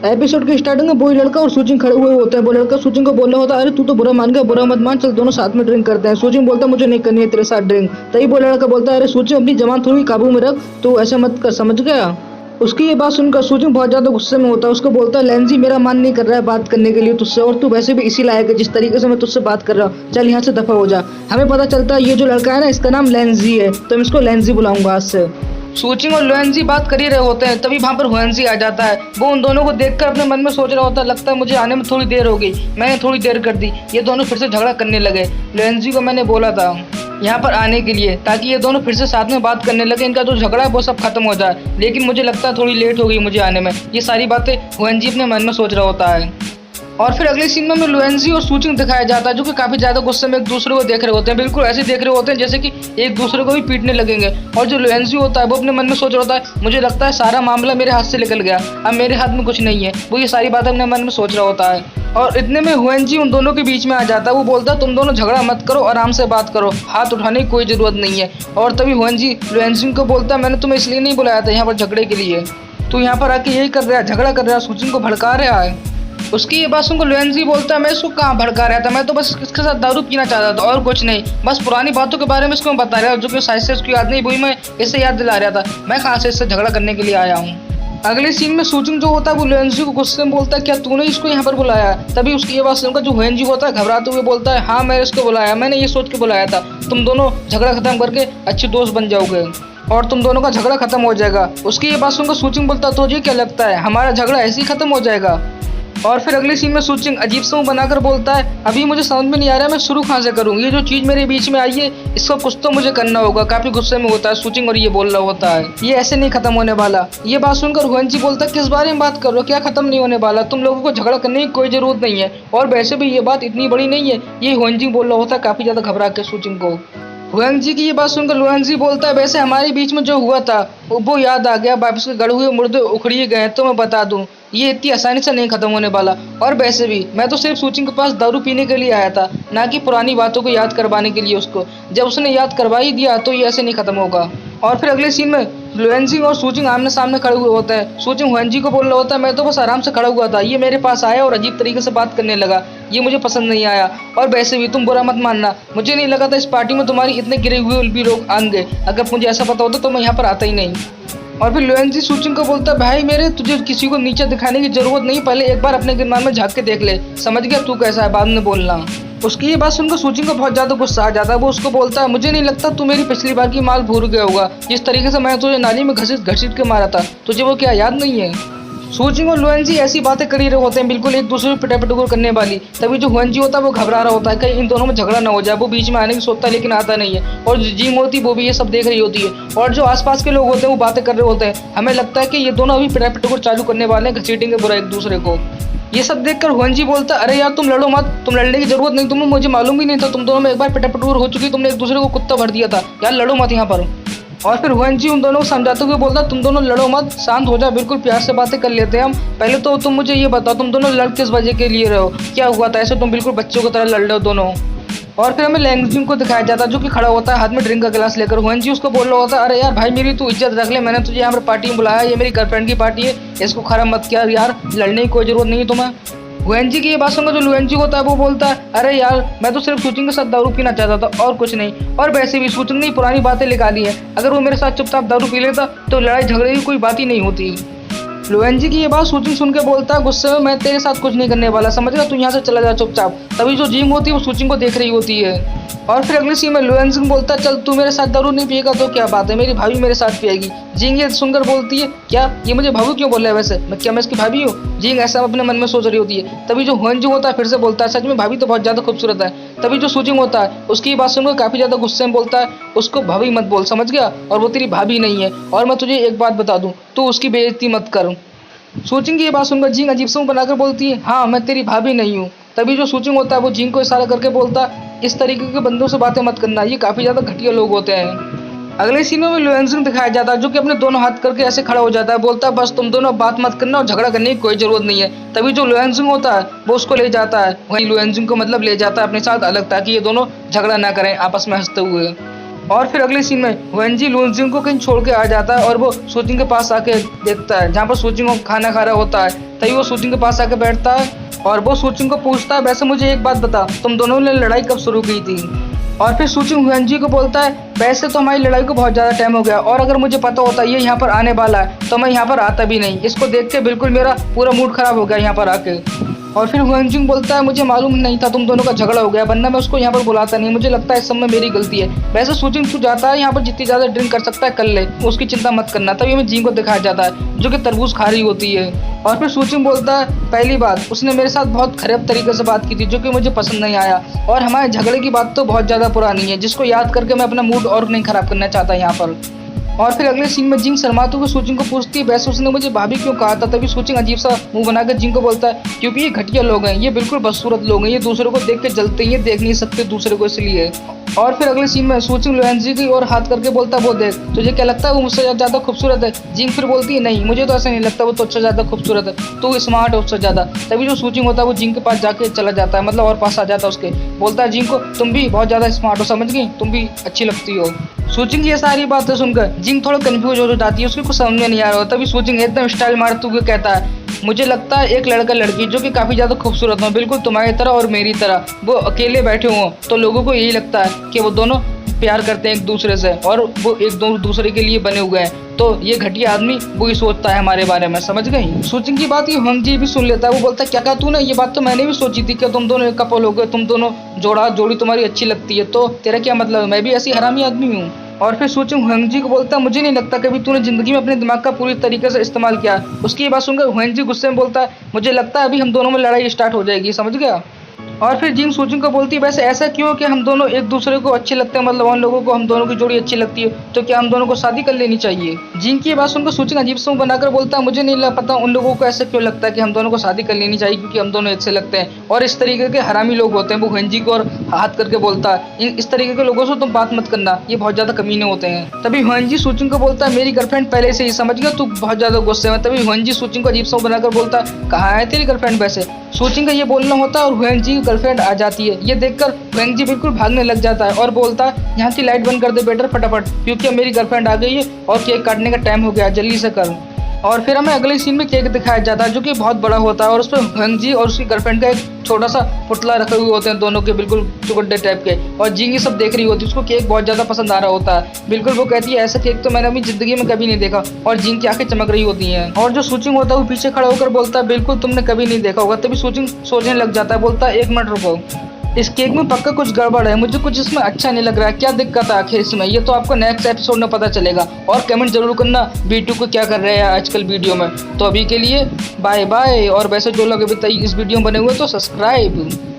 Episode के starting में वही लड़का और सूचिंग खड़े हुए होते हैं। वो लड़का सूचिंग को बोल रहा होता है, अरे तू तो बुरा मान गया, बुरा मत मान, चल दोनों साथ में ड्रिंक करते हैं। सूचिंग बोलता है, मुझे नहीं करनी है तेरे साथ ड्रिंक। तभी वो लड़का बोलता है, अरे सूचिंग अपनी जबान थोड़ी काबू में रख, तू ऐसे मत कर, समझ गया। उसकी ये बात सुनकर सूचिंग बहुत ज्यादा गुस्से में होता है। उसको बोलता है, लेंजी मेरा मन नहीं कर रहा है बात करने के लिए तुझसे, और तू वैसे भी इसी लायक है जिस तरीके से मैं तुझसे बात कर रहा हूँ, चल यहाँ से दफा हो जा। हमें पता चलता है ये जो लड़का है ना, इसका नाम लेंजी है, तो मैं इसको लेंजी बुलाऊंगा आज से। सूचिंग और लुएंजी बात कर ही रहे होते हैं, तभी वहाँ पर हुएंजी आ जाता है। वो उन दोनों को देखकर अपने मन में सोच रहा होता है, लगता है मुझे आने में थोड़ी देर हो गई, मैंने थोड़ी देर कर दी, ये दोनों फिर से झगड़ा करने लगे। लुएंजी को मैंने बोला था यहाँ पर आने के लिए, ताकि ये दोनों फिर से साथ में बात करने लगे, इनका जो झगड़ा है वो सब खत्म हो जाए, लेकिन मुझे लगता है थोड़ी लेट हो गई मुझे आने में। ये सारी बातें हुएंजी अपने मन में सोच रहा होता है। और फिर अगले सीन में हमें लुएंजी और सूचिंग दिखाया जाता है, जो कि काफी ज्यादा गुस्से में एक दूसरे को देख रहे होते हैं। बिल्कुल ऐसे देख रहे होते हैं जैसे कि एक दूसरे को भी पीटने लगेंगे। और जो लुएंजी होता है वो अपने मन में सोच रहा होता है, मुझे लगता है सारा मामला मेरे हाथ से निकल गया, अब मेरे हाथ में कुछ नहीं है। वो ये सारी बातें अपने मन में सोच रहा होता है। और इतने में हुएंजी उन दोनों के बीच में आ जाता है। वो बोलता है, तुम दोनों झगड़ा मत करो, आराम से बात करो, हाथ उठाने की कोई जरूरत नहीं है। और तभी हुएंजी लुएंजी को बोलता है, मैंने तुम्हें इसलिए नहीं बुलाया था यहाँ पर झगड़े के लिए, तू यहाँ पर आके यही कर रहा है, झगड़ा कर रहा है, सूचिंग को भड़का रहा है। उसकी ये बात सुनकर लुएंजी बोलता है, मैं इसको कहाँ भड़का रहा था, मैं तो बस इसके साथ दारू पीना चाहता था और कुछ नहीं, बस पुरानी बातों के बारे में इसको बता रहा था, जो कि शायद से उसको याद नहीं, वही मैं इसे याद दिला रहा था, मैं कहाँ से इससे झगड़ा करने के लिए आया हूँ। अगले सीन में सूचिंग जो होता है वो लुएंजी को गुस्से में बोलता है, क्या तूने इसको यहाँ पर बुलाया है। तभी उसकी ये बात सुनकर जो हुएंजी होता है घबराते हुए बोलता है, हाँ मैंने इसको बुलाया, मैंने ये सोच के बुलाया था तुम दोनों झगड़ा खत्म करके अच्छे दोस्त बन जाओगे और तुम दोनों का झगड़ा खत्म हो जाएगा। उसकी ये बात सुनकर सूचिंग बोलता है, तुझे क्या लगता है हमारा झगड़ा ऐसे ही खत्म हो जाएगा। और फिर अगले सीन में सूचिंग अजीब सा मुंह बनाकर बोलता है, अभी मुझे समझ में नहीं आ रहा मैं शुरू कहाँ से करूँ, ये जो चीज़ मेरे बीच में आई है इसको कुछ तो मुझे करना होगा। काफी गुस्से में होता है सूचिंग और ये बोल रहा होता है, ये ऐसे नहीं खत्म होने वाला। ये बात सुनकर हुएंजी बोलता है, किस बारे में बात कर रहे हो, क्या खत्म नहीं होने वाला, तुम लोगों को झगड़ा करने की कोई जरूरत नहीं है, और वैसे भी ये बात इतनी बड़ी नहीं है। ये हुएंजी बोल रहा होता है काफी ज्यादा घबरा के सूचिंग को। हुएंजी की ये बात सुनकर लुएंजी बोलता है, वैसे हमारे बीच में जो हुआ था वो याद आ गया, वापस के गड़े हुए मुर्दे उखड़िए गए, तो मैं बता दूं ये इतनी आसानी से नहीं खत्म होने वाला। और वैसे भी मैं तो सिर्फ सूचिंग के पास दारू पीने के लिए आया था, ना कि पुरानी बातों को याद करवाने के लिए उसको। जब उसने याद करवा ही दिया तो ये ऐसे नहीं खत्म होगा। और फिर अगले सीन में लुएंजी और सूचिंग आमने सामने खड़े हुए होते हैं। सूचिंग हुएंजी को बोल रहा होता है, मैं तो बस आराम से खड़ा हुआ था, ये मेरे पास आया और अजीब तरीके से बात करने लगा, ये मुझे पसंद नहीं आया। और वैसे भी तुम बुरा मत मानना, मुझे नहीं लगा था इस पार्टी में तुम्हारी इतने गिरे हुए भी लोग आएंगे, अगर मुझे ऐसा पता होता तो मैं यहाँ पर आता ही नहीं। और फिर लुएंजी सूचिंग को बोलता है, भाई मेरे तुझे किसी को नीचे दिखाने की जरूरत नहीं, पहले एक बार अपने गिरमान में झांक के देख ले, समझ गया, तू कैसा है बाद में बोलना। उसकी ये बात सुनकर सूचिंग को बहुत ज्यादा गुस्सा आ जाता है। वो उसको बोलता है, मुझे नहीं लगता तू मेरी पिछली बार की माल भूल गया होगा, जिस तरीके से मैं तुझे नाली में घसीट के मारा था, तुझे वो क्या याद नहीं है। सूचिंग और लुएंजी ऐसी बातें कर ही रहे होते हैं, बिल्कुल एक दूसरे को पिटापिटूर करने वाली। तभी जो हुएंजी होता है वो घबरा रहा होता है कहीं इन दोनों में झगड़ा ना हो जाए। वो बीच में आने की सोचता है लेकिन आता नहीं है। और जो जिंग होती है वो भी ये सब देख रही होती है, और जो आसपास के लोग होते हैं वो बातें कर रहे होते हैं। हमें लगता है कि ये दोनों अभी पिटापिटूर चालू करने वाले हैं, घसीटेंगे बुरा एक दूसरे को। ये सब देखकर हुएंजी बोलता है, अरे यार तुम लड़ो मत, तुम लड़ने की जरूरत नहीं, तुम मुझे मालूम ही नहीं था, तुम दोनों में एक बार पिटापिटूर हो चुकी, तुमने एक दूसरे को कुत्ता भर दिया था, यार लड़ो मत यहाँ पर। और फिर हुएंजी उन दोनों को समझाते हुए बोलता, तुम दोनों लड़ो मत, शांत हो जाओ, बिल्कुल प्यार से बातें कर लेते हैं हम। पहले तो तुम मुझे ये बताओ, तुम दोनों लड़ किस वजह के लिए रहे हो, क्या हुआ था, ऐसे तुम बिल्कुल बच्चों की तरह लड़ रहे हो दोनों। और फिर हमें लेंजी को दिखाया जाता है, जो कि खड़ा होता है हाथ में ड्रिंक का गिलास लेकर। हुएंजी उसको बोल रहा होता है, अरे यार भाई मेरी तू इज्जत रख ले, मैंने तुझे यहाँ पर पार्टी में बुलाया, ये मेरी गर्लफ्रेंड की पार्टी है, इसको खराब मत किया यार, लड़ने की कोई जरूरत नहीं है तुम्हें। हुएंजी की ये बात सुनकर जो लुएंजी होता है वो बोलता है, अरे यार मैं तो सिर्फ सूचिंग के साथ दारू पीना चाहता था और कुछ नहीं, और वैसे भी सूचिंग ने पुरानी बातें निकाली है, अगर वो मेरे साथ चुपचाप दारू पी लेता तो लड़ाई झगड़े की कोई बात ही नहीं होती। लुएंजी की ये बात सूचिंग सुन के बोलता है गुस्से में, मैं तेरे साथ कुछ नहीं करने वाला, समझ गया, तू यहाँ से चला जा चुपचाप। तभी जो जिंग होती है वो सूचिंग को देख रही होती है। और फिर अगले सीन में लुएंजी बोलता है, चल तू मेरे साथ दारू नहीं पिएगा तो क्या बात है, मेरी भाभी मेरे साथ पिएगी। जिंग ये सुनकर बोलती है, क्या ये मुझे भाभी क्यों बोल रहा है, वैसे मैं इसकी भाभी हूँ। जिंग ऐसा अपने मन में सोच रही होती है। तभी जो हुएंजी होता है फिर से बोलता है, सच में भाभी तो बहुत ज्यादा खूबसूरत है। तभी जो सूचिंग होता है उसकी बात सुनकर काफी ज्यादा गुस्से में बोलता है, उसको भाभी मत बोल, समझ गया, और वो तेरी भाभी नहीं है। और मैं तुझे एक बात बता दूं, तू उसकी बेइज्जती मत कर। सूचिंग की ये बात सुनकर जिंग अजीब सा मुंह बनाकर बोलती है, हाँ मैं तेरी भाभी नहीं हूँ। तभी जो सूचिंग होता है वो जिंग को इशारा करके बोलता है, इस तरीके के बंदों से बातें मत करना, ये काफी ज्यादा घटिया लोग होते हैं। अगले सीनों में लुएंजी दिखाया जाता है, जो कि अपने दोनों हाथ करके ऐसे खड़ा हो जाता है, बोलता है, बस तुम दोनों बात मत करना और झगड़ा करने की कोई जरूरत नहीं है। तभी जो लुएंजी होता है वो उसको ले जाता है, वही लुएंजी को मतलब ले जाता है अपने साथ अलग, ताकि ये दोनों झगड़ा ना करें आपस में हंसते हुए। और फिर अगले सीन में वेंजी लूनजिंग को कहीं छोड़ के आ जाता है और वो सूजिंग के पास आके देखता है जहाँ पर सूजिंग को खाना खा रहा होता है। तभी वो सूजिंग के पास आके बैठता है और वो सूजिंग को पूछता है, वैसे मुझे एक बात बता, तुम दोनों ने लड़ाई कब शुरू की थी? और फिर सूजिंग वेंजी को बोलता है, वैसे तो हमारी लड़ाई को बहुत ज़्यादा टाइम हो गया और अगर मुझे पता होता ये यहाँ पर आने वाला है तो मैं यहाँ पर आता भी नहीं। इसको देख के बिल्कुल मेरा पूरा मूड खराब हो गया यहाँ पर आके। और फिर वेंजिंग बोलता है, मुझे मालूम नहीं था तुम दोनों का झगड़ा हो गया, वरना मैं उसको यहाँ पर बुलाता नहीं। मुझे लगता है इस सब में मेरी गलती है। वैसे सूजिंग तू जाता है यहाँ पर जितनी ज़्यादा ड्रिंक कर सकता है कर ले, उसकी चिंता मत करना। तभी हमें जिंग को दिखाया जाता है जो कि तरबूज खा रही होती है। और फिर सूजिंग बोलता है, पहली बात उसने मेरे साथ बहुत खराब तरीके से बात की थी जो कि मुझे पसंद नहीं आया, और हमारे झगड़े की बात तो बहुत ज़्यादा पुरानी है जिसको याद करके मैं अपना मूड और नहीं खराब करना चाहता यहाँ पर। और फिर अगले सीन में जिंग शर्माते हुए सूजिंग को पूछती है, वैसे उसने मुझे भाभी क्यों कहा था? तभी सूजिंग अजीब सा मुंह बनाकर जिंग को बोलता है, क्योंकि ये घटिया लोग हैं, ये बिल्कुल बदसूरत लोग हैं, ये दूसरे को देख के जलते हैं, ये देख नहीं सकते दूसरे को, इसलिए। और फिर अगले सीन में सूजिंग लुएंजी की ओर हाथ करके बोलता है, वो देख तुझे क्या लगता है वो मुझसे ज़्यादा खूबसूरत है? जिंग फिर बोलती है, नहीं मुझे तो ऐसा नहीं लगता, वो तो अच्छा ज़्यादा खूबसूरत है, तू स्मार्ट है उससे ज़्यादा। तभी जो सूजिंग होता है वो जिंग के पास जाके चला जाता है, मतलब और पास आ जाता है उसके, बोलता है जिंग को, तुम भी बहुत ज़्यादा स्मार्ट हो, समझ गई, तुम भी अच्छी लगती हो। सूजिंग ये सारी बातें सुनकर जिंग थोड़ा कंफ्यूज हो जाती है, उसकी कुछ समझ में नहीं आ रहा हो। तभी सूजिंग एकदम स्टाइल मारते हुए कहता है, मुझे लगता है एक लड़का लड़की जो कि काफ़ी ज़्यादा खूबसूरत हो, बिल्कुल तुम्हारी तरह और मेरी तरह, वो अकेले बैठे हों तो लोगों को यही लगता है कि वो दोनों प्यार करते हैं एक दूसरे से और वो एक दूसरे के लिए बने हुए हैं, तो ये घटिया आदमी वो ही सोचता है हमारे बारे में, समझ गई। सूजिंग की बात ये हंगजी भी सुन लेता है। वो बोलता है, क्या कहा तूने? ये बात तो मैंने भी सोची थी कि तुम दोनों एक कपल हो गए, तुम दोनों जोड़ी तुम्हारी अच्छी लगती है, तो तेरा क्या मतलब? मैं भी ऐसी हरामी आदमी हूँ। और फिर सूजिंग हंगजी को बोलता है, मुझे नहीं लगता कभी तूने जिंदगी में अपने दिमाग का पूरी तरीके से इस्तेमाल किया। उसकी ये बात सुनकर हंगजी गुस्से में बोलता है, मुझे लगता है अभी हम दोनों में लड़ाई स्टार्ट हो जाएगी, समझ गया। और फिर जिंग सूजिंग को बोलती है, वैसे ऐसा क्यों कि हम दोनों एक दूसरे को अच्छे लगते हैं, मतलब उन लोगों को हम दोनों की जोड़ी अच्छी लगती है, तो क्या हम दोनों को शादी कर लेनी चाहिए? जिंग की बात सुनकर सूजिंग अजीब सा बनाकर बोलता है, मुझे नहीं पता उन लोगों को ऐसा क्यों लगता है कि हम दोनों को शादी कर लेनी चाहिए, क्योंकि हम दोनों एक से लगते हैं और इस तरीके के हरामी लोग होते हैं। वो हंजी को और हाथ करके बोलता है, इस तरीके के लोगों से तुम बात मत करना, ये बहुत ज्यादा कमीने होते हैं। तभी हंजी सूजिंग को बोलता है, मेरी गर्लफ्रेंड पहले से ही, समझ गया, तू बहुत ज्यादा गुस्से में। तभी हंजी सूजिंग को अजीब सा बनाकर बोलता है, कहाँ है तेरी गर्लफ्रेंड? वैसे सूजिंग का ये बोलना होता है और हंजी की गर्लफ्रेंड आ जाती है। ये देखकर वेंजी बिल्कुल भागने लग जाता है और बोलता है, यहाँ की लाइट बंद कर दे बेटर फटाफट, क्योंकि अब मेरी गर्लफ्रेंड आ गई है और केक काटने का टाइम हो गया, जल्दी से कर। और फिर हमें अगले सीन में केक दिखाया जाता है जो कि बहुत बड़ा होता है और उस पर वेंजी और उसकी गर्लफ्रेंड का एक छोटा सा पुतला रखे हुए होते हैं, दोनों के बिल्कुल चुगड्डे टाइप के। और जिंग ये सब देख रही होती है, उसको केक बहुत ज़्यादा पसंद आ रहा होता है। बिल्कुल वो कहती है, ऐसा केक तो मैंने अपनी ज़िंदगी में कभी नहीं देखा, और जिंग की आंखें चमक रही होती हैं। और जो सूजिंग होता है वो पीछे खड़ा होकर बोलता है, बिल्कुल तुमने कभी नहीं देखा होगा। तभी सूजिंग सोचने लग जाता है, बोलता है, एक मिनट रुको, इस केक में पक्का कुछ गड़बड़ है, मुझे कुछ इसमें अच्छा नहीं लग रहा है, क्या दिक्कत है आखिर इसमें? ये तो आपको नेक्स्ट एपिसोड में पता चलेगा। और कमेंट जरूर करना B2 को क्या कर रहे हैं आजकल वीडियो में। तो अभी के लिए बाय बाय। और वैसे जो लोग अभी तक इस वीडियो में बने हुए तो सब्सक्राइब।